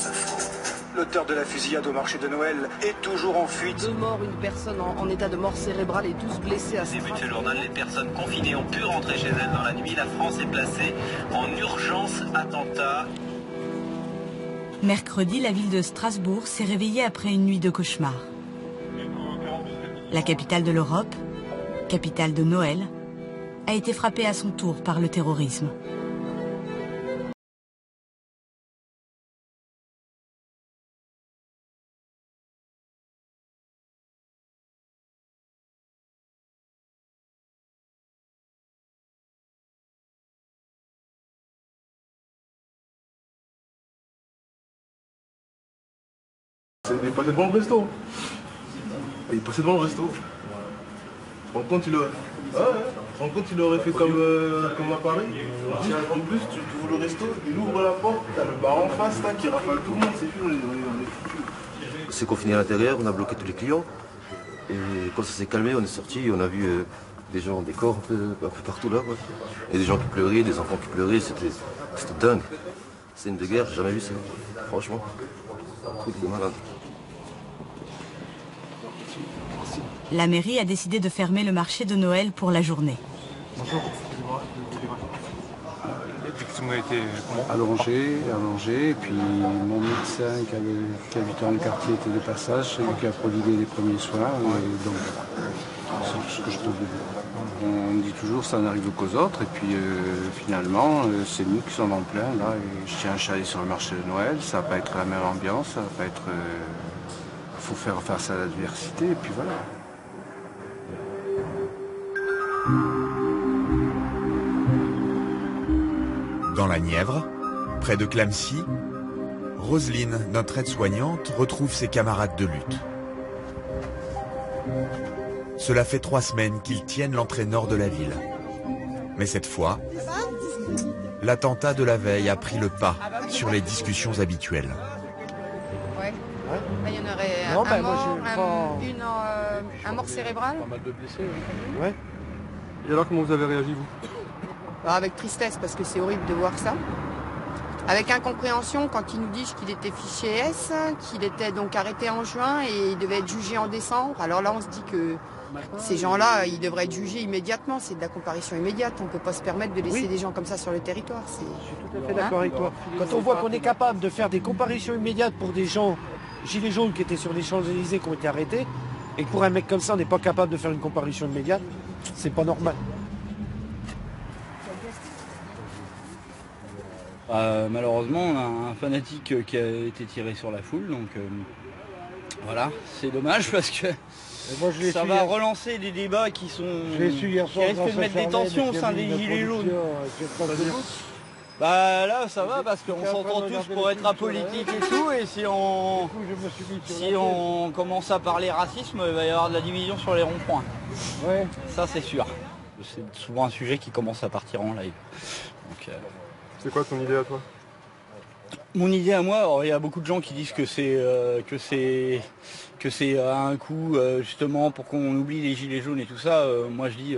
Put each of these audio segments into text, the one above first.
infos. L'auteur de la fusillade au marché de Noël est toujours en fuite. 2 morts, une personne en état de mort cérébrale et 12 blessés à Strasbourg. Début de ce journal, les personnes confinées ont pu rentrer chez elles dans la nuit. La France est placée en urgence attentat. Mercredi, la ville de Strasbourg s'est réveillée après une nuit de cauchemar. La capitale de l'Europe, capitale de Noël, a été frappée à son tour par le terrorisme. Il est passé devant le resto. Il est passé devant le resto. Tu te rends compte, il aurait... Ah ouais. Tu te rends compte, il aurait fait comme à Paris. En plus, tu ouvres le resto, il ouvre la porte, t'as le bar en face là, qui rafale tout le monde, c'est fou, on est foutus. C'est confiné à l'intérieur, on a bloqué tous les clients. Et quand ça s'est calmé, on est sorti, on a vu des gens, des corps un peu partout là. Ouais. Et des gens qui pleuraient, des enfants qui pleuraient, c'était dingue. C'est une de guerre, j'ai jamais vu ça, franchement. Un truc de malade. La mairie a décidé de fermer le marché de Noël pour la journée. Bonjour. L'effectivement a été allongé, et puis mon médecin qui habitait dans le quartier était de passage, c'est lui qui a prodigué les premiers soins, et donc c'est ce que je peux vous dire. On dit toujours ça n'arrive qu'aux autres, et puis finalement c'est nous qui sommes en plein là, et je tiens à chialer sur le marché de Noël, ça va pas être la même ambiance, ça va pas être... faut faire face à l'adversité, et puis voilà. Dans la Nièvre, près de Clamecy, Roselyne, notre aide-soignante, retrouve ses camarades de lutte. Cela fait 3 semaines qu'ils tiennent l'entrée nord de la ville. Mais cette fois, l'attentat de la veille a pris le pas sur les discussions habituelles. Ouais. Il y en aurait un mort cérébral. Pas mal de blessés. Ouais. Et alors comment vous avez réagi vous? Avec tristesse parce que c'est horrible de voir ça. Avec incompréhension quand ils nous disent qu'il était fiché S, qu'il était donc arrêté en juin et il devait être jugé en décembre. Alors là on se dit que ces gens-là, ils devraient être jugés immédiatement. C'est de la comparution immédiate. On ne peut pas se permettre de laisser des gens comme ça sur le territoire. Je suis tout à fait d'accord avec toi. Quand on voit qu'on est capable de faire des comparutions immédiates pour des gens gilets jaunes qui étaient sur les Champs-Élysées, qui ont été arrêtés, et que pour un mec comme ça, on n'est pas capable de faire une comparution immédiate, c'est pas normal. Malheureusement, on a un fanatique qui a été tiré sur la foule, donc voilà, c'est dommage parce que moi, ça va relancer des débats qui sont qui risquent de mettre des tensions au sein des gilets jaunes. Bah là ça va parce qu'on s'entend tous pour être apolitique et tout, et si on commence à parler racisme, il va y avoir de la division sur les ronds-points. Ouais. Ça c'est sûr. C'est souvent un sujet qui commence à partir en live. Donc, c'est quoi ton idée à toi? Mon idée à moi, alors, il y a beaucoup de gens qui disent que c'est un coup justement pour qu'on oublie les gilets jaunes et tout ça. Moi je dis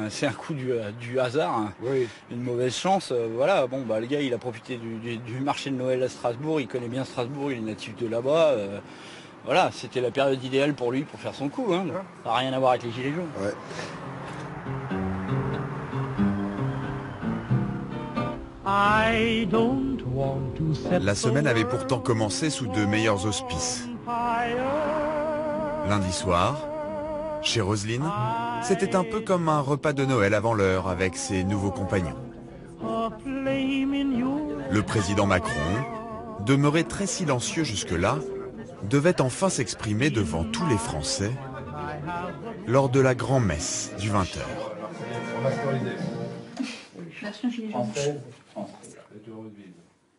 c'est un coup du hasard, hein. Oui. Une mauvaise chance. Voilà, bon bah le gars il a profité du marché de Noël à Strasbourg, il connaît bien Strasbourg, il est natif de là-bas. Voilà, c'était la période idéale pour lui pour faire son coup, hein. Ça n'a rien à voir avec les gilets jaunes. Ouais. La semaine avait pourtant commencé sous de meilleurs auspices. Lundi soir, chez Roselyne, c'était un peu comme un repas de Noël avant l'heure avec ses nouveaux compagnons. Le président Macron, demeuré très silencieux jusque-là, devait enfin s'exprimer devant tous les Français lors de la grand-messe du 20h.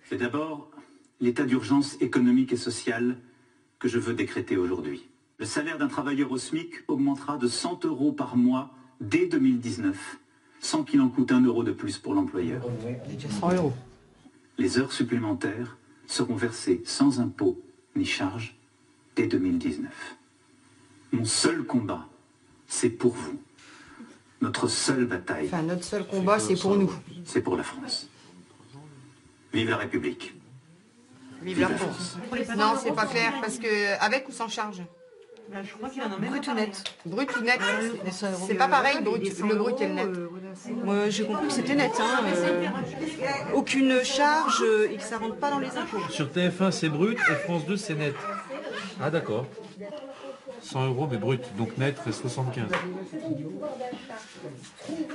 C'est d'abord l'état d'urgence économique et sociale que je veux décréter aujourd'hui. Le salaire d'un travailleur au SMIC augmentera de 100 € par mois dès 2019, sans qu'il en coûte 1 € de plus pour l'employeur. 100 €. Les heures supplémentaires seront versées sans impôt ni charges dès 2019. Mon seul combat, c'est pour vous. Notre seule bataille. Enfin, notre seul combat, c'est pour nous. C'est pour la France. Vive la République. Vive la France. Non, c'est pas clair, parce que avec ou sans charge? Je crois qu'il en a même brut ou net. Brut ou net, c'est pas pareil, le brut et le net. Moi, j'ai compris que c'était net. Hein, aucune charge et que ça rentre pas dans les impôts. Sur TF1, c'est brut et France 2, c'est net. Ah, d'accord. 100 € mais brut, donc net, c'est 75.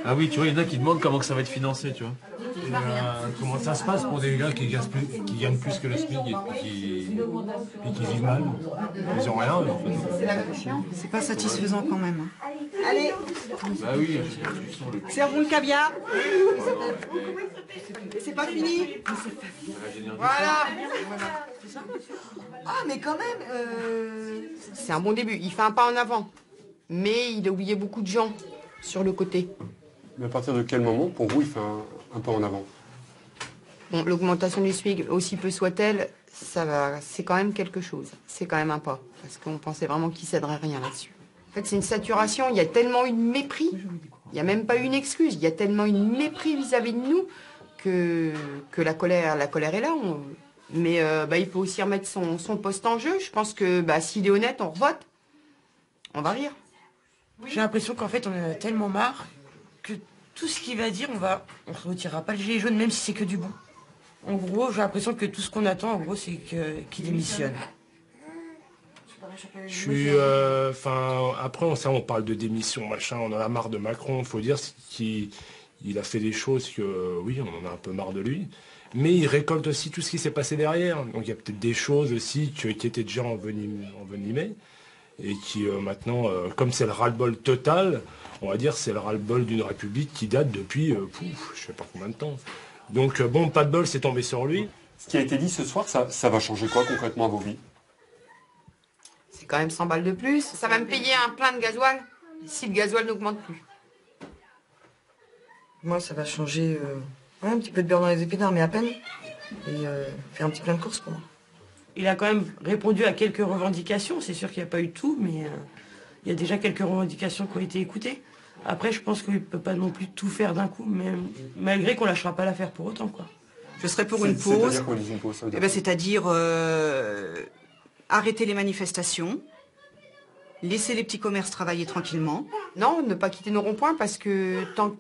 Ah oui, tu vois, il y en a qui demandent comment que ça va être financé, tu vois. Et, comment ça se passe pour des gars qui gagnent plus que le SMIC et qui vivent mal? Ils n'ont rien, en fait. C'est pas satisfaisant quand même. Allez, Bah oui. servons le caviar. C'est pas fini. Voilà. Ah, mais quand même... C'est un bon début. Il fait un pas en avant. Mais il a oublié beaucoup de gens sur le côté. Mais à partir de quel moment, pour vous, il fait un pas en avant? Bon, l'augmentation du SMIC, aussi peu soit-elle, ça va, c'est quand même quelque chose. C'est quand même un pas. Parce qu'on pensait vraiment qu'il ne céderait rien là-dessus. En fait, c'est une saturation. Il y a tellement eu de mépris. Il n'y a même pas eu une excuse. Il y a tellement eu de mépris vis-à-vis de nous que la colère est là. Mais il faut aussi remettre son poste en jeu. Je pense que s'il est honnête, on revote. On va rire. J'ai l'impression qu'en fait, on en a tellement marre que tout ce qu'il va dire, on ne retirera pas le gilet jaune, même si c'est que du bon. En gros, j'ai l'impression que tout ce qu'on attend, en gros, c'est qu'il démissionne. Je suis... après, on parle de démission, machin, on en a marre de Macron. Il faut dire qu'il a fait des choses que, oui, on en a un peu marre de lui. Mais il récolte aussi tout ce qui s'est passé derrière. Donc il y a peut-être des choses aussi qui étaient déjà envenimées. Et qui maintenant, comme c'est le ras-le-bol total, on va dire c'est le ras-le-bol d'une république qui date depuis, je sais pas combien de temps. Donc bon, pas de bol, c'est tombé sur lui. Ce qui a été dit ce soir, ça va changer quoi concrètement à vos vies? C'est quand même 100 balles de plus. Ça va me payer un plein de gasoil si le gasoil n'augmente plus. Moi, ça va changer un petit peu de beurre dans les épinards, mais à peine. Et faire un petit plein de courses pour moi. Il a quand même répondu à quelques revendications. C'est sûr qu'il n'y a pas eu tout, mais il y a déjà quelques revendications qui ont été écoutées. Après, je pense qu'il ne peut pas non plus tout faire d'un coup, mais malgré qu'on ne lâchera pas l'affaire pour autant, quoi. Je serais pour une pause. C'est-à-dire qu'on dit une pause, ça veut dire C'est-à-dire arrêter les manifestations, laisser les petits commerces travailler tranquillement. Non, ne pas quitter nos ronds-points parce que tant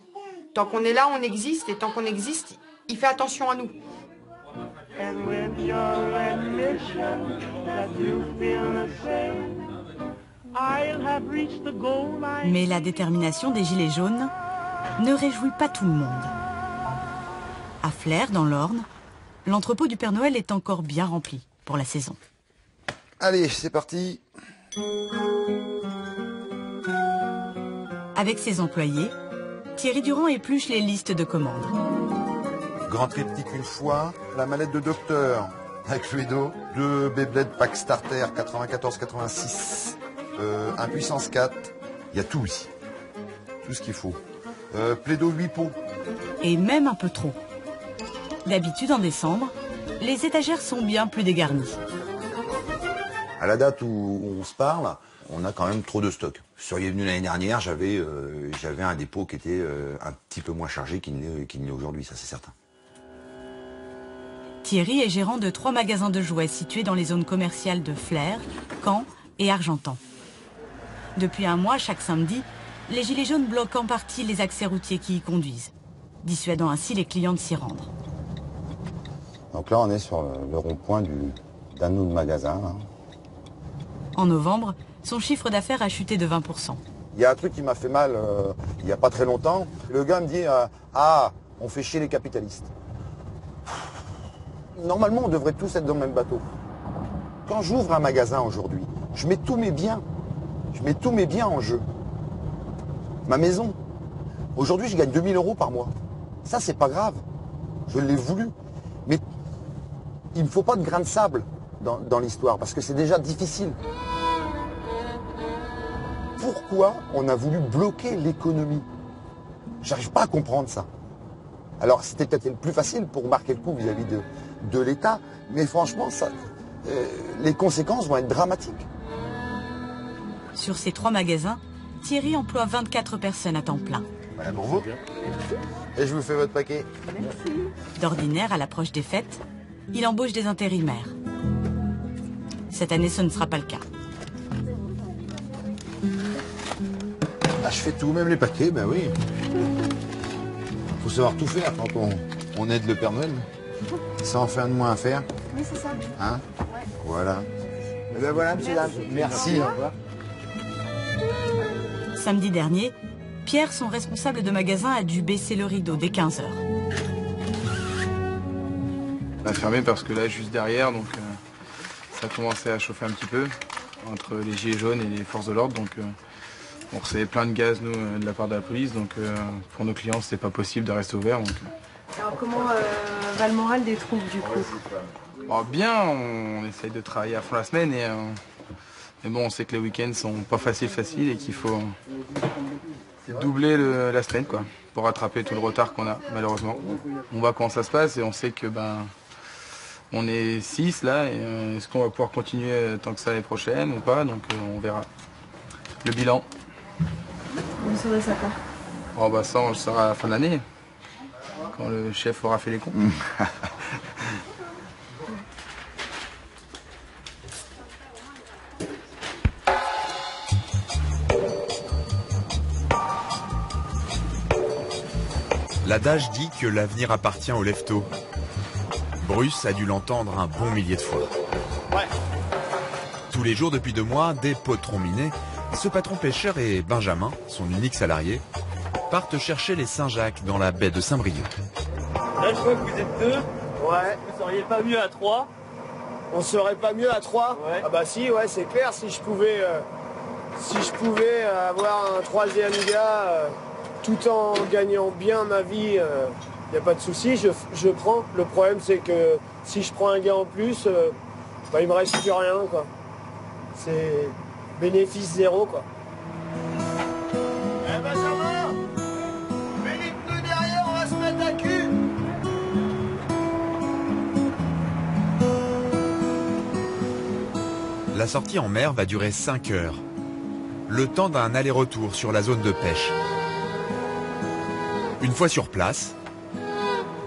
qu'on est là, on existe. Et tant qu'on existe, il fait attention à nous. Mais la détermination des Gilets jaunes ne réjouit pas tout le monde. À Flers, dans l'Orne, l'entrepôt du Père Noël est encore bien rempli pour la saison. Allez, c'est parti. Avec ses employés, Thierry Durand épluche les listes de commandes. Grand triptyque une fois, la mallette de docteur avec Fluido, 2 Beyblade Pack Starter 94-86, un Puissance 4, il y a tout ici, tout ce qu'il faut. Plaido 8 pots. Et même un peu trop. D'habitude en décembre, les étagères sont bien plus dégarnies. À la date où on se parle, on a quand même trop de stock. Vous seriez venu l'année dernière, j'avais un dépôt qui était un petit peu moins chargé qu'il n'est aujourd'hui, ça c'est certain. Thierry est gérant de 3 magasins de jouets situés dans les zones commerciales de Flers, Caen et Argentan. Depuis un mois, chaque samedi, les Gilets jaunes bloquent en partie les accès routiers qui y conduisent, dissuadant ainsi les clients de s'y rendre. Donc là, on est sur le rond-point d'un de nos magasins. Là. En novembre, son chiffre d'affaires a chuté de 20%. Il y a un truc qui m'a fait mal il n'y a pas très longtemps. Le gars me dit on fait chier les capitalistes. Normalement, on devrait tous être dans le même bateau. Quand j'ouvre un magasin aujourd'hui, je mets tous mes biens. Je mets tous mes biens en jeu. Ma maison. Aujourd'hui, je gagne 2000 € par mois. Ça, c'est pas grave. Je l'ai voulu. Mais il ne me faut pas de grain de sable dans l'histoire, parce que c'est déjà difficile. Pourquoi on a voulu bloquer l'économie? J'arrive pas à comprendre ça. Alors, c'était peut-être le plus facile pour marquer le coup vis-à-vis de l'État, mais franchement, les conséquences vont être dramatiques. Sur ces 3 magasins, Thierry emploie 24 personnes à temps plein. Voilà pour vous. Et je vous fais votre paquet. D'ordinaire, à l'approche des fêtes, il embauche des intérimaires. Cette année, ce ne sera pas le cas. Ah, je fais tout, même les paquets, ben oui. Faut savoir tout faire quand on aide le Père Noël. Ça en fait un de moins à faire. Oui, c'est ça. Hein? Ouais. Voilà. Et ben voilà, monsieur, dames. Merci. Au revoir. Samedi dernier, Pierre, son responsable de magasin, a dû baisser le rideau dès 15 h. On a fermé parce que là, juste derrière, donc ça commençait à chauffer un petit peu entre les gilets jaunes et les forces de l'ordre. Donc on recevait plein de gaz, nous, de la part de la police. Donc pour nos clients, c'était pas possible de rester ouvert. Donc, Alors comment va le moral des troupes du coup? bon, bien, on essaye de travailler à fond la semaine. Mais bon, on sait que les week-ends sont pas faciles et qu'il faut doubler la semaine quoi, pour rattraper tout le retard qu'on a malheureusement. On voit comment ça se passe et on sait que on est 6 là, et est-ce qu'on va pouvoir continuer tant que ça l'année prochaine ou pas, donc on verra. Le bilan. Vous saurez ça quand? Oh bah ça, on le saura à la fin de l'année, quand le chef aura fait les comptes. L'adage dit que l'avenir appartient aux lève-tôt. Bruce a dû l'entendre un bon millier de fois. Ouais. Tous les jours depuis 2 mois, des potrons minés, ce patron pêcheur et Benjamin, son unique salarié, partent chercher les Saint-Jacques dans la baie de Saint-Brieuc. Là, je vois que vous êtes 2. Ouais. Vous seriez pas mieux à 3? On serait pas mieux à 3? Ouais. Ah bah si, ouais, c'est clair. Si je pouvais avoir un 3e gars tout en gagnant bien ma vie, il n'y a pas de souci, je prends. Le problème, c'est que si je prends un gars en plus, il me reste plus rien, quoi. C'est bénéfice zéro, quoi. Eh ben, ça va. Mets les pneus derrière, on va se mettre à cul. La sortie en mer va durer 5 heures. Le temps d'un aller-retour sur la zone de pêche. Une fois sur place,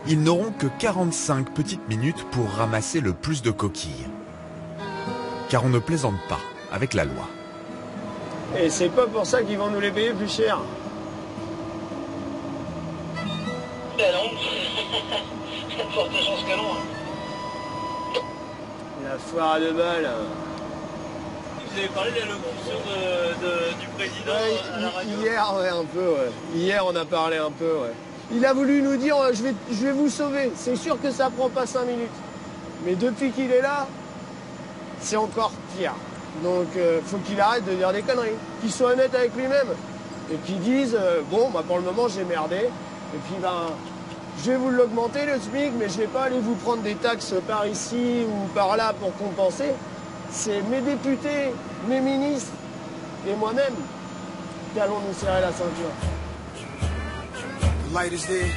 ils n'auront que 45 petites minutes pour ramasser le plus de coquilles. Car on ne plaisante pas avec la loi. Et c'est pas pour ça qu'ils vont nous les payer plus cher. Ben non. Il y a de fortes chances que non. La foire à 2 balles. Vous avez parlé de la locution du président à la radio? Hier, ouais, un peu, ouais. Hier, on a parlé un peu, ouais. Il a voulu nous dire, je vais vous sauver. C'est sûr que ça prend pas 5 minutes. Mais depuis qu'il est là, c'est encore pire. Donc, faut qu'il arrête de dire des conneries. Qu'il soit honnête avec lui-même. Et qu'il dise, bon, pour le moment, j'ai merdé. Et puis, je vais vous l'augmenter, le SMIC, mais je vais pas aller vous prendre des taxes par ici ou par là pour compenser. C'est mes députés, mes ministres et moi-même qui allons nous serrer la ceinture. The light is there.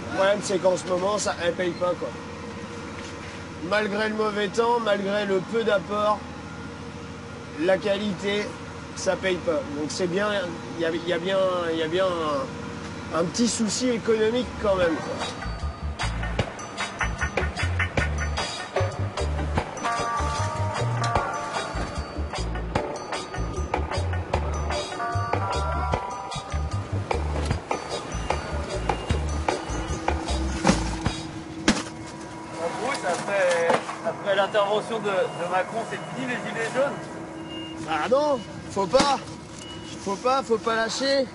Le problème, c'est qu'en ce moment, elle paye pas, quoi. Malgré le mauvais temps, malgré le peu d'apport, la qualité, ça paye pas. Donc c'est bien, il y a bien un petit souci économique quand même, quoi. Après l'intervention de Macron, c'est fini les gilets jaunes? Ah non, faut pas lâcher.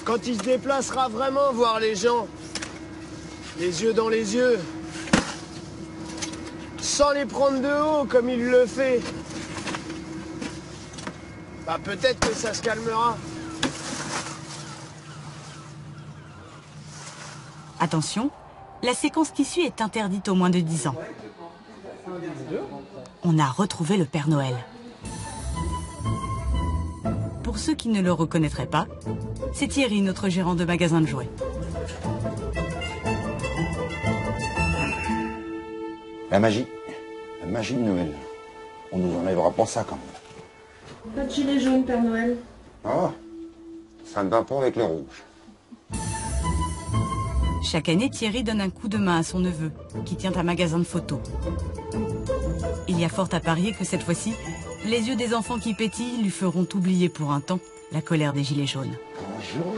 Quand il se déplacera vraiment voir les gens, Les yeux dans les yeux. Sans les prendre de haut comme il le fait. Bah peut-être que ça se calmera. Attention, la séquence qui suit est interdite aux moins de 10 ans. On a retrouvé le Père Noël. Pour ceux qui ne le reconnaîtraient pas, c'est Thierry, notre gérant de magasin de jouets. La magie de Noël. On nous enlèvera pas ça quand même. Pas de gilet jaune, Père Noël. Ah, ça ne va pas avec le rouge. Chaque année, Thierry donne un coup de main à son neveu, qui tient un magasin de photos. Il y a fort à parier que cette fois-ci, les yeux des enfants qui pétillent lui feront oublier pour un temps la colère des gilets jaunes. Bonjour.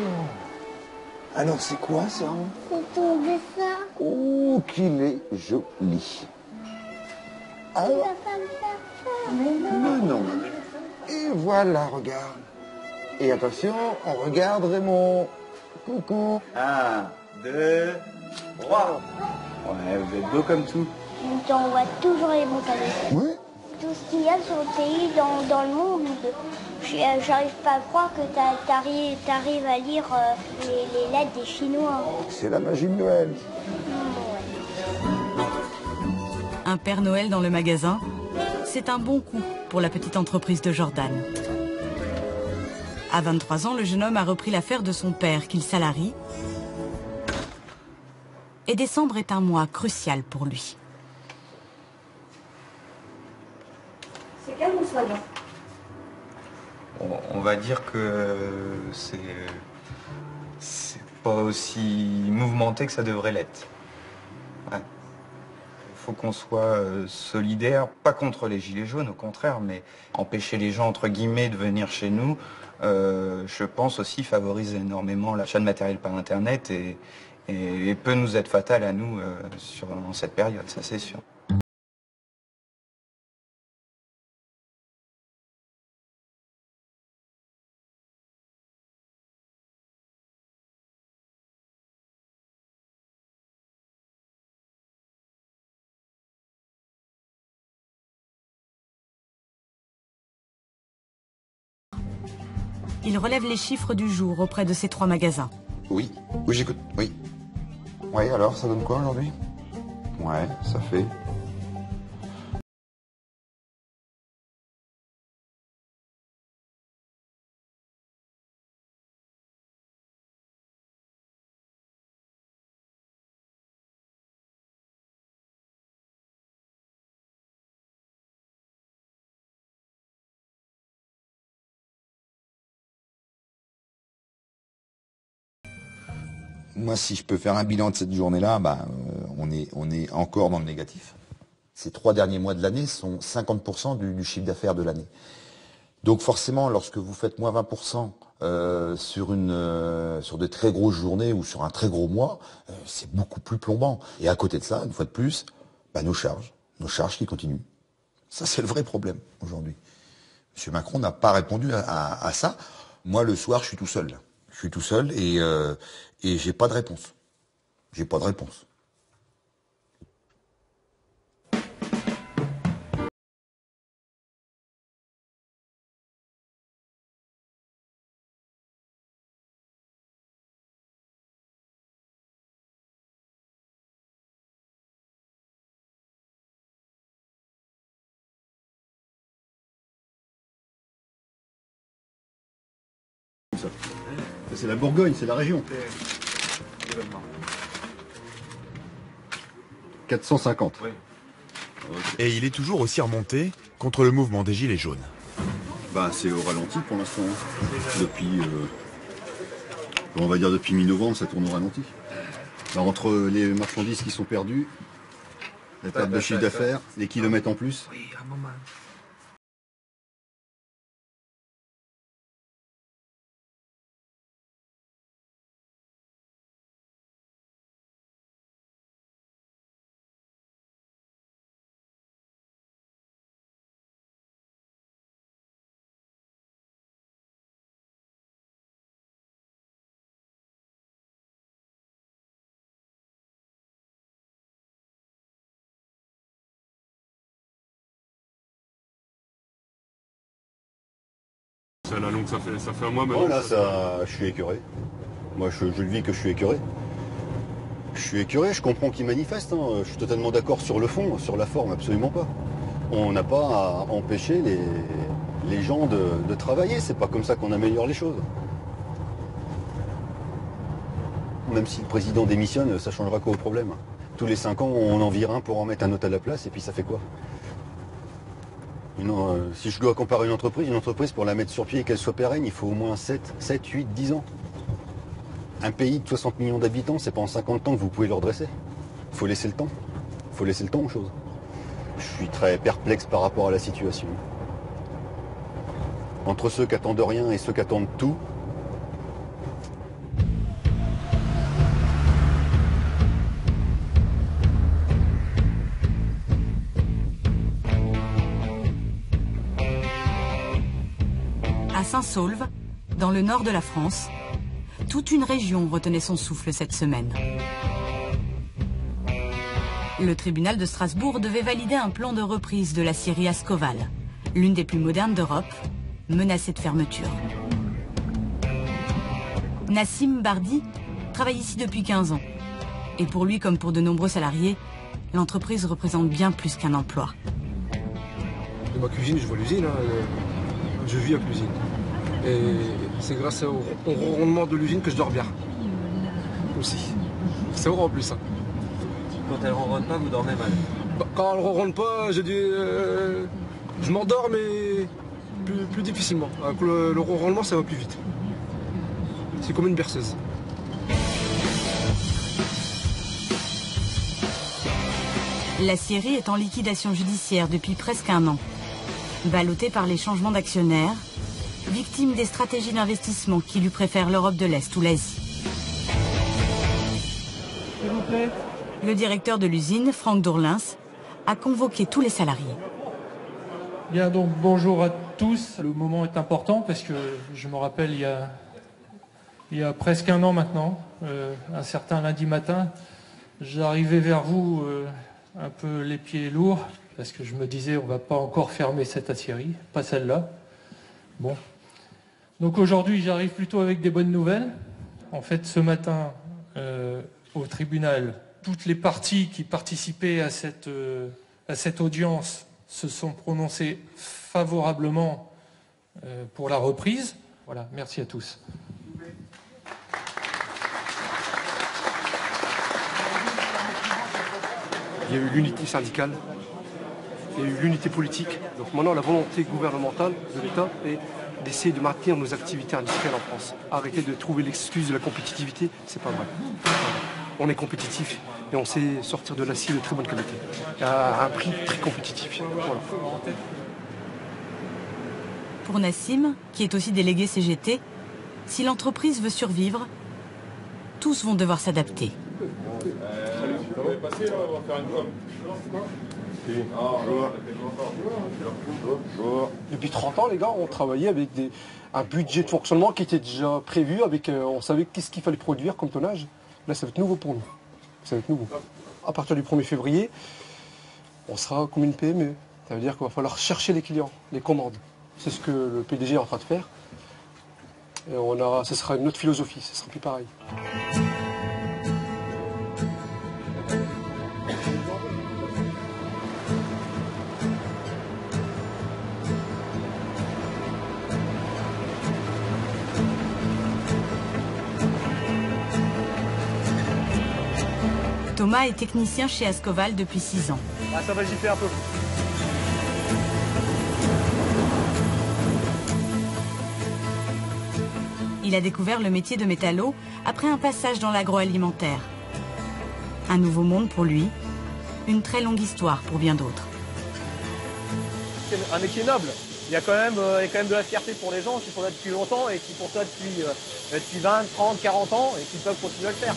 Alors c'est quoi ça? C'est ton dessin. Oh, qu'il est joli. Alors... Mais non. Et voilà, regarde. Et attention, on regarde Raymond. Coucou. 1, 2, 3. Ouais, vous êtes beau comme tout. On voit toujours les montagnes. Oui. Tout ce qu'il y a sur le pays, dans le monde. J'arrive pas à croire que t'arrives à lire les lettres des Chinois. C'est la magie de Noël. Un Père Noël dans le magasin, c'est un bon coup pour la petite entreprise de Jordan. À 23 ans, le jeune homme a repris l'affaire de son père qu'il salarie. Et décembre est un mois crucial pour lui. C'est calme ou ça va? On va dire que c'est pas aussi mouvementé que ça devrait l'être. Ouais. Il faut qu'on soit solidaire, pas contre les gilets jaunes, au contraire, mais empêcher les gens, entre guillemets, de venir chez nous, je pense aussi favorise énormément l'achat de matériel par Internet et peut nous être fatal à nous en cette période, ça c'est sûr. Il relève les chiffres du jour auprès de ces 3 magasins. Oui, j'écoute, oui. Oui, alors, ça donne quoi aujourd'hui? Ouais, ça fait... Moi, si je peux faire un bilan de cette journée-là, on est encore dans le négatif. Ces 3 derniers mois de l'année sont 50% du chiffre d'affaires de l'année. Donc forcément, lorsque vous faites moins 20% sur de très grosses journées ou sur un très gros mois, c'est beaucoup plus plombant. Et à côté de ça, une fois de plus, nos charges qui continuent. Ça, c'est le vrai problème aujourd'hui. M. Macron n'a pas répondu à ça. Moi, le soir, je suis tout seul. Je suis tout seul et j'ai pas de réponse. J'ai pas de réponse. C'est la Bourgogne, c'est la région. 450. Et il est toujours aussi remonté contre le mouvement des Gilets jaunes. C'est au ralenti pour l'instant. Depuis, on va dire depuis mi-novembre, ça tourne au ralenti. Entre les marchandises qui sont perdues, la perte de chiffre d'affaires, les kilomètres en plus. Celle-là, donc ça fait un mois maintenant. Voilà, je suis écœuré. Moi, je le vis que je suis écœuré. Je suis écœuré, je comprends qu'ils manifestent. Hein. Je suis totalement d'accord sur le fond, sur la forme, absolument pas. On n'a pas à empêcher les gens de travailler. C'est pas comme ça qu'on améliore les choses. Même si le président démissionne, ça changera quoi au problème? Tous les 5 ans, on en vire un pour en mettre un autre à la place, et puis ça fait quoi? Si je dois comparer une entreprise pour la mettre sur pied et qu'elle soit pérenne, il faut au moins 7, 8, 10 ans. Un pays de 60 millions d'habitants, c'est pas en 50 ans que vous pouvez le redresser. Il faut laisser le temps. Il faut laisser le temps aux choses. Je suis très perplexe par rapport à la situation. Entre ceux qui attendent rien et ceux qui attendent tout, À Saint-Saulve, dans le nord de la France, toute une région retenait son souffle cette semaine. Le tribunal de Strasbourg devait valider un plan de reprise de la scierie Ascoval, l'une des plus modernes d'Europe, menacée de fermeture. Nassim Bardi travaille ici depuis 15 ans. Et pour lui, comme pour de nombreux salariés, l'entreprise représente bien plus qu'un emploi. De ma cuisine, je vois l'usine. Je vis à l'usine. Et c'est grâce au rendement de l'usine que je dors bien. Aussi. C'est vrai en plus. Hein. Quand elle ne ronronne pas, vous dormez mal? Quand elle ne ronronne pas, je m'endors, mais plus difficilement. Avec le ronronnement, ça va plus vite. C'est comme une berceuse. La scierie est en liquidation judiciaire depuis presque un an. Ballottée par les changements d'actionnaires, victime des stratégies d'investissement qui lui préfèrent l'Europe de l'Est ou l'Asie. S'il vous plaît. Le directeur de l'usine, Franck Dourlins, a convoqué tous les salariés. Bien, donc bonjour à tous. Le moment est important parce que je me rappelle il y a presque un an maintenant, un certain lundi matin, j'arrivais vers vous un peu les pieds lourds parce que je me disais on ne va pas encore fermer cette aciérie, pas celle-là. Bon. Donc aujourd'hui j'arrive plutôt avec des bonnes nouvelles. En fait ce matin au tribunal, toutes les parties qui participaient à cette audience se sont prononcées favorablement pour la reprise. Voilà, merci à tous. Il y a eu l'unité syndicale, il y a eu l'unité politique. Donc maintenant, la volonté gouvernementale de l'État est d'essayer de maintenir nos activités industrielles en France. Arrêter de trouver l'excuse de la compétitivité, c'est pas vrai. On est compétitif et on sait sortir de l'acier de très bonne qualité, à un prix très compétitif. Voilà. Pour Nassim, qui est aussi délégué CGT, si l'entreprise veut survivre, tous vont devoir s'adapter. Depuis 30 ans, les gars, on travaillait avec un budget de fonctionnement qui était déjà prévu, on savait qu'est-ce qu'il fallait produire comme tonnage. Là, ça va être nouveau pour nous. Ça va être nouveau. À partir du 1er février, on sera comme une PME. Ça veut dire qu'il va falloir chercher les clients, les commandes. C'est ce que le PDG est en train de faire. Et ce sera une autre philosophie, ce sera plus pareil. Thomas est technicien chez Ascoval depuis 6 ans. Ah, ça va gifler un peu. Il a découvert le métier de métallo après un passage dans l'agroalimentaire. Un nouveau monde pour lui, une très longue histoire pour bien d'autres. C'est un métier noble. Il y a quand même de la fierté pour les gens qui sont là depuis longtemps et qui font ça depuis 20, 30, 40 ans et qui peuvent continuer à le faire.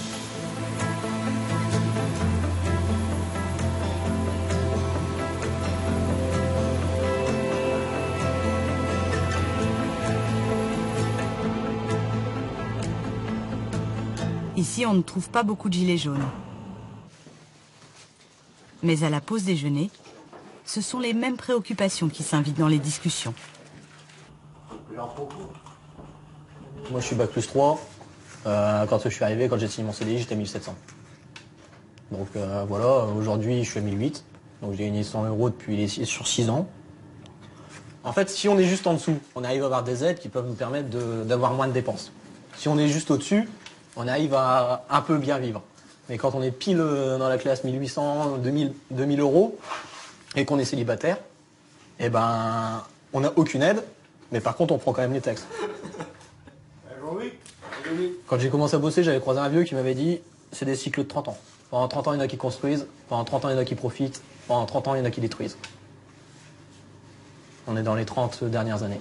Ici, on ne trouve pas beaucoup de gilets jaunes. Mais à la pause déjeuner, ce sont les mêmes préoccupations qui s'invitent dans les discussions. Moi je suis bac plus 3. Quand je suis arrivé, quand j'ai signé mon CDI, j'étais à 1700. Donc voilà, aujourd'hui je suis à 1008. Donc j'ai gagné 100 € sur 6 ans. En fait, si on est juste en dessous, on arrive à avoir des aides qui peuvent nous permettre d'avoir moins de dépenses. Si on est juste au-dessus, on arrive à un peu bien vivre. Mais quand on est pile dans la classe 1800, 2000 € et qu'on est célibataire, eh ben, on n'a aucune aide, mais par contre on prend quand même les textes. Quand j'ai commencé à bosser, j'avais croisé un vieux qui m'avait dit c'est des cycles de 30 ans. Pendant 30 ans, il y en a qui construisent, pendant 30 ans, il y en a qui profitent, pendant 30 ans, il y en a qui détruisent. On est dans les 30 dernières années.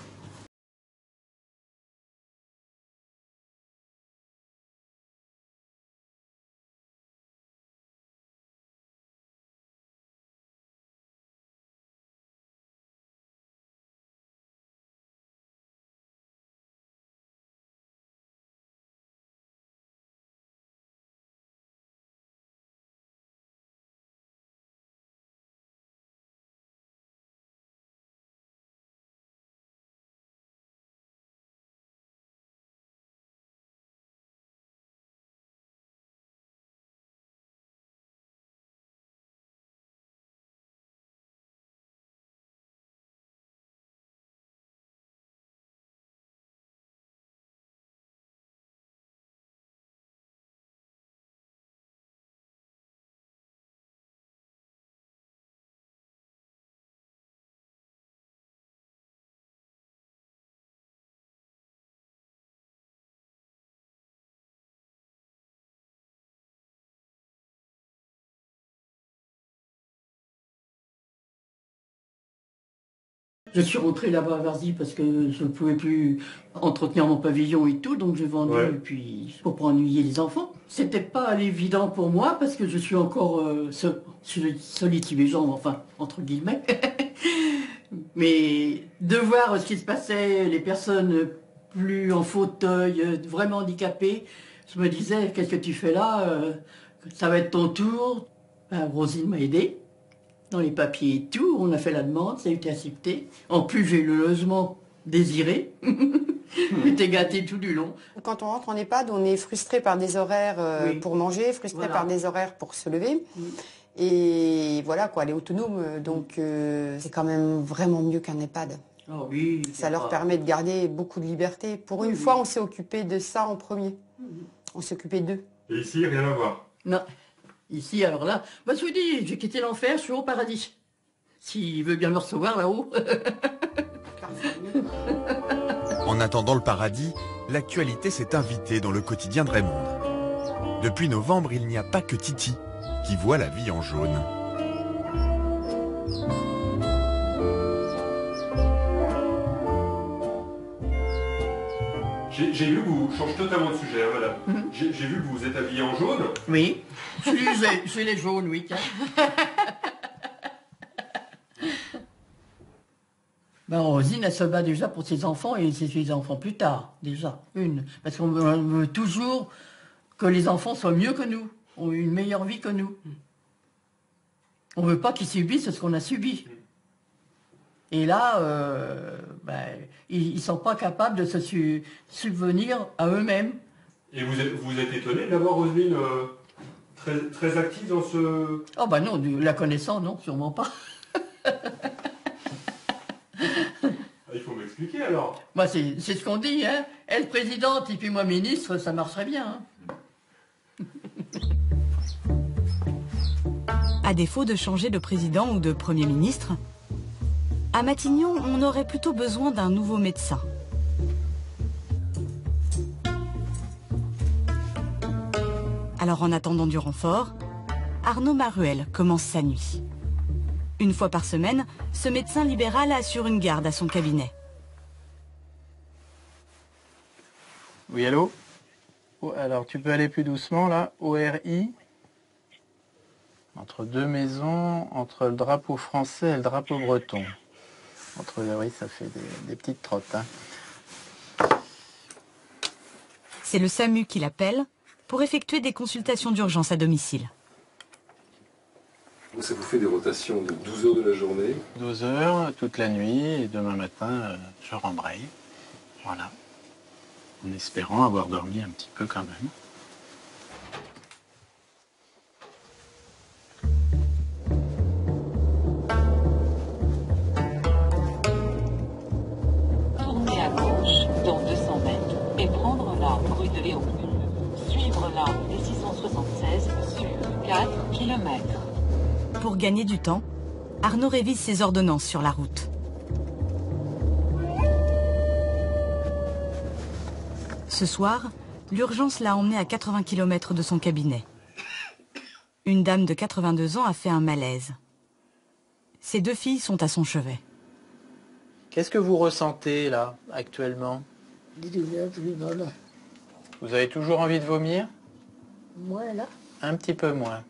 Je suis rentrée là-bas à Varzy parce que je ne pouvais plus entretenir mon pavillon et tout, donc j'ai vendu et puis pour pas ennuyer les enfants. C'était pas évident pour moi parce que je suis encore solitibegeant, enfin, entre guillemets. Mais de voir ce qui se passait, les personnes plus en fauteuil, vraiment handicapées, je me disais, qu'est-ce que tu fais là? Ça va être ton tour. Ben, Rosine m'a aidée. Dans les papiers et tout, on a fait la demande, ça a été accepté. En plus, j'ai eu le logement désiré. J'étais gâtée tout du long. Quand on rentre en EHPAD, on est frustré par des horaires pour manger, frustré par des horaires pour se lever. Et voilà, quoi, elle est autonome, donc c'est quand même vraiment mieux qu'un EHPAD. Oh oui, ça leur permet de garder beaucoup de liberté. Pour une fois, on s'est occupé de ça en premier. On s'est occupé d'eux. Et ici, rien à voir? Non. Ici, alors là, bah, je vous dis, j'ai quitté l'enfer, je suis au paradis. S'il veut bien me recevoir là-haut. En attendant le paradis, l'actualité s'est invitée dans le quotidien de Raymond. Depuis novembre, il n'y a pas que Titi qui voit la vie en jaune. J'ai vu que vous changez totalement de sujet, hein, madame. J'ai vu que vous vous êtes habillée en jaune. Oui, je suis les jaunes, oui. Ben, Rosine, elle se bat déjà pour ses enfants et ses enfants plus tard, déjà. Parce qu'on veut toujours que les enfants soient mieux que nous, ont une meilleure vie que nous. On ne veut pas qu'ils subissent ce qu'on a subi. Et là, ils ne sont pas capables de se subvenir à eux-mêmes. Et vous êtes étonné de l'avoir, Roselyne, très active dans ce... Oh ben non, la connaissant, non, sûrement pas. Il faut m'expliquer alors. Moi, c'est ce qu'on dit, hein. Elle présidente et puis moi ministre, ça marcherait bien. Hein. À défaut de changer de président ou de Premier ministre, à Matignon, on aurait plutôt besoin d'un nouveau médecin. Alors en attendant du renfort, Arnaud Maruel commence sa nuit. Une fois par semaine, ce médecin libéral assure une garde à son cabinet. Oui, allô? Alors tu peux aller plus doucement là, ORI. Entre deux maisons, entre le drapeau français et le drapeau breton. Oui, ça fait des petites trottes. Hein. C'est le SAMU qui l'appelle pour effectuer des consultations d'urgence à domicile. Ça vous fait des rotations de 12 heures de la journée? 12 heures toute la nuit et demain matin, je rembraye. Voilà. En espérant avoir dormi un petit peu quand même. Tournez à gauche dans 200 mètres et prendre la rue de Léon. Suivre la D676 sur 4 km. Pour gagner du temps, Arnaud révise ses ordonnances sur la route. Ce soir, l'urgence l'a emmené à 80 km de son cabinet. Une dame de 82 ans a fait un malaise. Ses 2 filles sont à son chevet. Qu'est-ce que vous ressentez là, actuellement? Vous avez toujours envie de vomir? Moi, là. Un petit peu moins.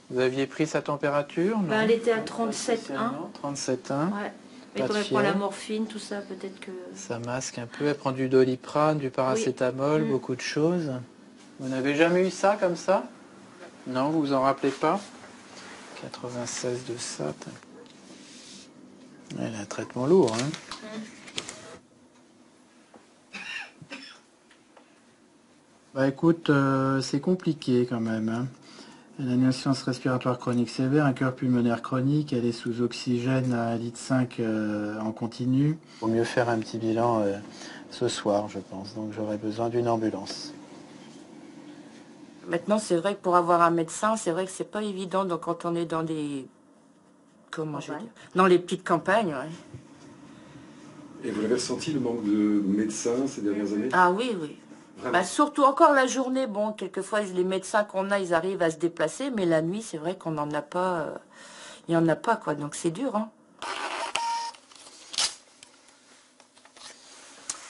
Vous aviez pris sa température, non? Elle était à 37,1. 37,1. Ouais. Et Pas quand de elle prend la fièvre. morphine, tout ça, peut-être que... Ça masque un peu. Elle prend du Doliprane, du paracétamol, Oui. beaucoup de choses. Vous n'avez jamais eu ça comme ça? Non, vous vous en rappelez pas? 96 de ça. Elle a un traitement lourd, hein? Bah écoute, c'est compliqué quand même, hein. Elle a une insuffisance respiratoire chronique sévère, un cœur pulmonaire chronique, elle est sous oxygène à 1,5 litre en continu. Il vaut mieux faire un petit bilan ce soir, je pense, donc j'aurais besoin d'une ambulance. Maintenant, c'est vrai que pour avoir un médecin, c'est vrai que c'est pas évident. Donc, quand on est dans des... Comment je veux dire? Dans les petites campagnes, ouais. Et vous avez ressenti le manque de médecins ces dernières années? Ah oui, oui. Bah, surtout encore la journée, bon, quelquefois les médecins qu'on a, ils arrivent à se déplacer, mais la nuit, c'est vrai qu'on n'en a pas, il n'y en a pas, quoi, donc c'est dur, hein.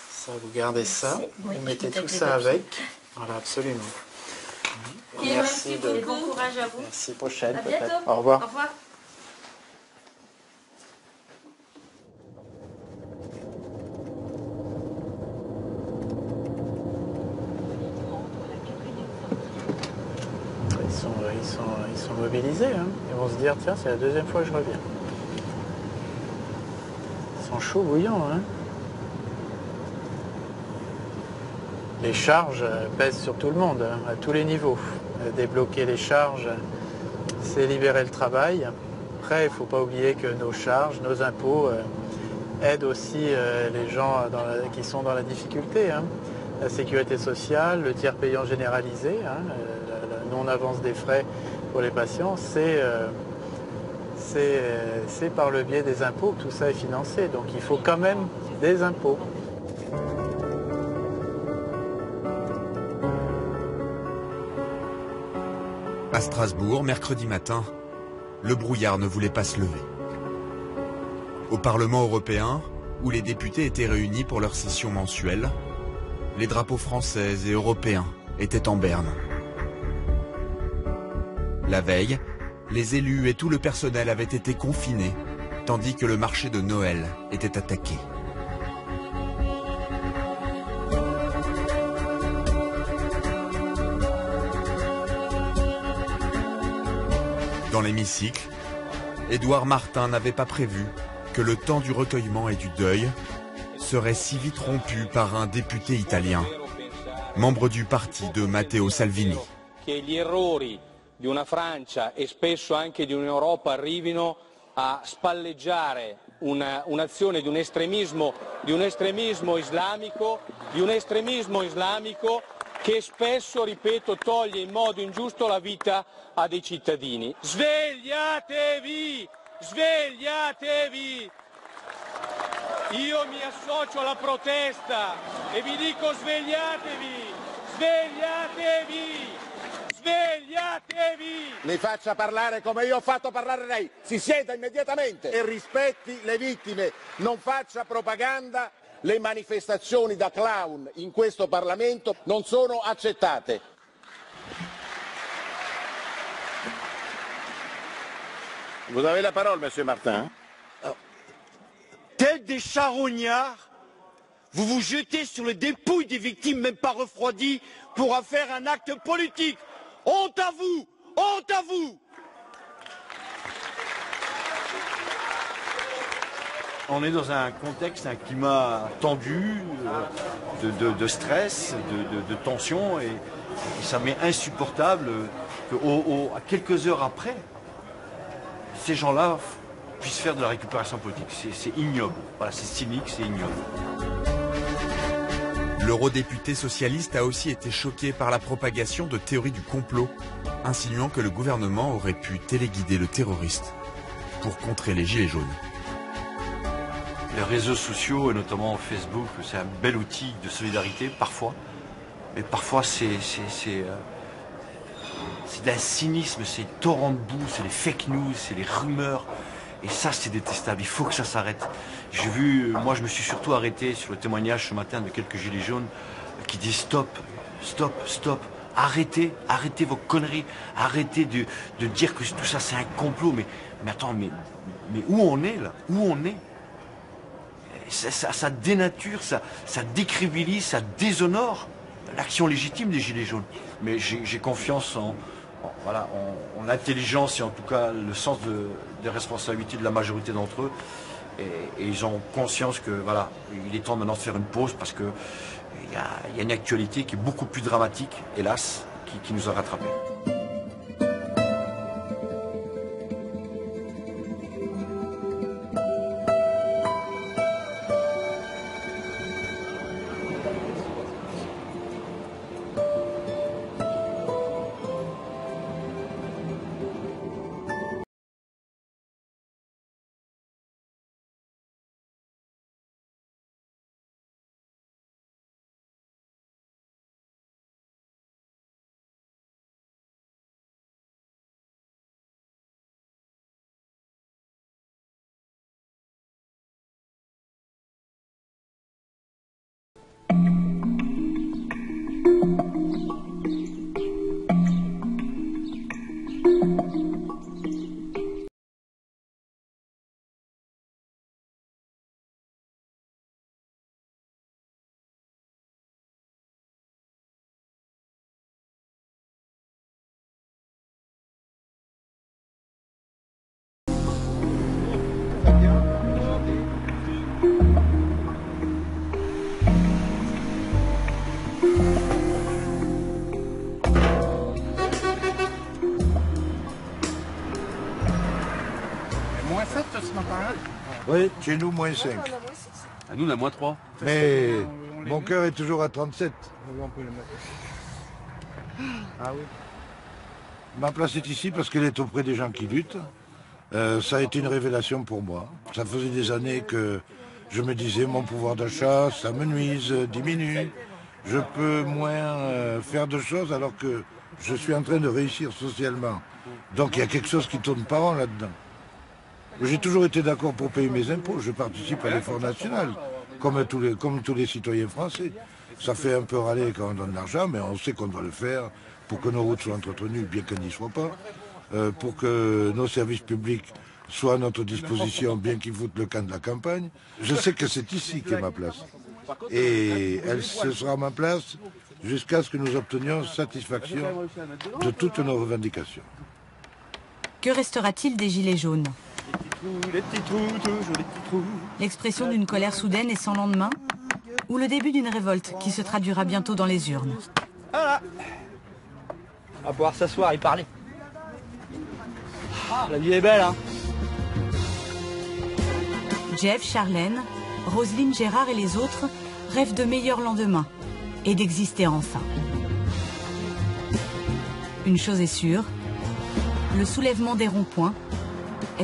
Ça, vous gardez ça, Oui, vous mettez je tout vais ça mettre les avec. Voilà, absolument. Merci de... beaucoup, bon courage à vous. Merci, prochaine À peut-être. bientôt. Au revoir. Au revoir. Ils sont mobilisés, hein. Ils vont se dire, tiens, c'est la deuxième fois que je reviens. Ils sont chauds bouillants, hein. Les charges pèsent sur tout le monde, hein, à tous les niveaux. Débloquer les charges, c'est libérer le travail. Après, il ne faut pas oublier que nos charges, nos impôts aident aussi les gens qui sont dans la difficulté, hein. La sécurité sociale, le tiers payant généralisé, hein, la non-avance des frais pour les patients, c'est par le biais des impôts que tout ça est financé. Donc il faut quand même des impôts. À Strasbourg, mercredi matin, le brouillard ne voulait pas se lever. Au Parlement européen, où les députés étaient réunis pour leur session mensuelle, les drapeaux français et européens étaient en berne. La veille, les élus et tout le personnel avaient été confinés, tandis que le marché de Noël était attaqué. Dans l'hémicycle, Édouard Martin n'avait pas prévu que le temps du recueillement et du deuil serait si vite rompu par un député italien, membre du parti de Matteo Salvini. Che gli errori di una Francia e spesso anche di un'Europa arrivino a spalleggiare un'azione di un estremismo islamico che spesso, ripeto, toglie in modo ingiusto la vita a dei cittadini. Svegliatevi! Svegliatevi! Io mi associo alla protesta e vi dico svegliatevi! Svegliatevi! Svegliatevi! Mi faccia parlare come io ho fatto parlare lei, si sieda immediatamente e rispetti le vittime, non faccia propaganda. Le manifestazioni da clown in questo Parlamento non sono accettate. Vous avez la parole, Monsieur Martin. Tels des charognards, vous vous jetez sur les dépouilles des victimes, même pas refroidies, pour en faire un acte politique. Honte à vous! Honte à vous! On est dans un contexte, un climat tendu, de stress, de tension, et ça m'est insupportable qu'à quelques heures après, ces gens-là puissent faire de la récupération politique. C'est ignoble. Voilà, c'est cynique, c'est ignoble. L'eurodéputé socialiste a aussi été choqué par la propagation de théories du complot, insinuant que le gouvernement aurait pu téléguider le terroriste pour contrer les gilets jaunes. Les réseaux sociaux, et notamment Facebook, c'est un bel outil de solidarité, parfois. Mais parfois, c'est d'un cynisme, c'est torrent de boue, c'est les fake news, c'est les rumeurs. Et ça, c'est détestable. Il faut que ça s'arrête. Moi, je me suis surtout arrêté sur le témoignage ce matin de quelques gilets jaunes qui disent stop, stop, stop. Arrêtez vos conneries. Arrêtez de dire que tout ça, c'est un complot. Mais attends, mais où on est, là? Où on est? Ça dénature, ça décrédibilise, ça déshonore l'action légitime des gilets jaunes. Mais j'ai confiance en l'intelligence et en tout cas le sens des responsabilités de la majorité d'entre eux. Et ils ont conscience que voilà, il est temps maintenant de faire une pause parce qu'il y a une actualité qui est beaucoup plus dramatique, hélas, qui nous a rattrapés. Oui, chez nous, moins 5. À nous, on a moins 3. Mais mon cœur est toujours à 37. Ah oui. Ma place est ici parce qu'elle est auprès des gens qui luttent. Ça a été une révélation pour moi. Ça faisait des années que je me disais mon pouvoir d'achat, ça me nuise, diminue. Je peux moins faire de choses alors que je suis en train de réussir socialement. Donc il y a quelque chose qui tourne pas rond là-dedans. J'ai toujours été d'accord pour payer mes impôts. Je participe à l'effort national, comme tous les citoyens français. Ça fait un peu râler quand on donne de l'argent, mais on sait qu'on doit le faire pour que nos routes soient entretenues, bien qu'elles n'y soient pas, pour que nos services publics soient à notre disposition, bien qu'ils foutent le camp de la campagne. Je sais que c'est ici qu'est ma place. Et ce sera ma place jusqu'à ce que nous obtenions satisfaction de toutes nos revendications. Que restera-t-il des Gilets jaunes? L'expression d'une colère soudaine et sans lendemain? Ou le début d'une révolte qui se traduira bientôt dans les urnes? Voilà. On va pouvoir s'asseoir et parler. La vie est belle, hein. Jeff, Charlène, Roselyne, Gérard et les autres rêvent de meilleurs lendemains et d'exister enfin. Une chose est sûre, le soulèvement des ronds-points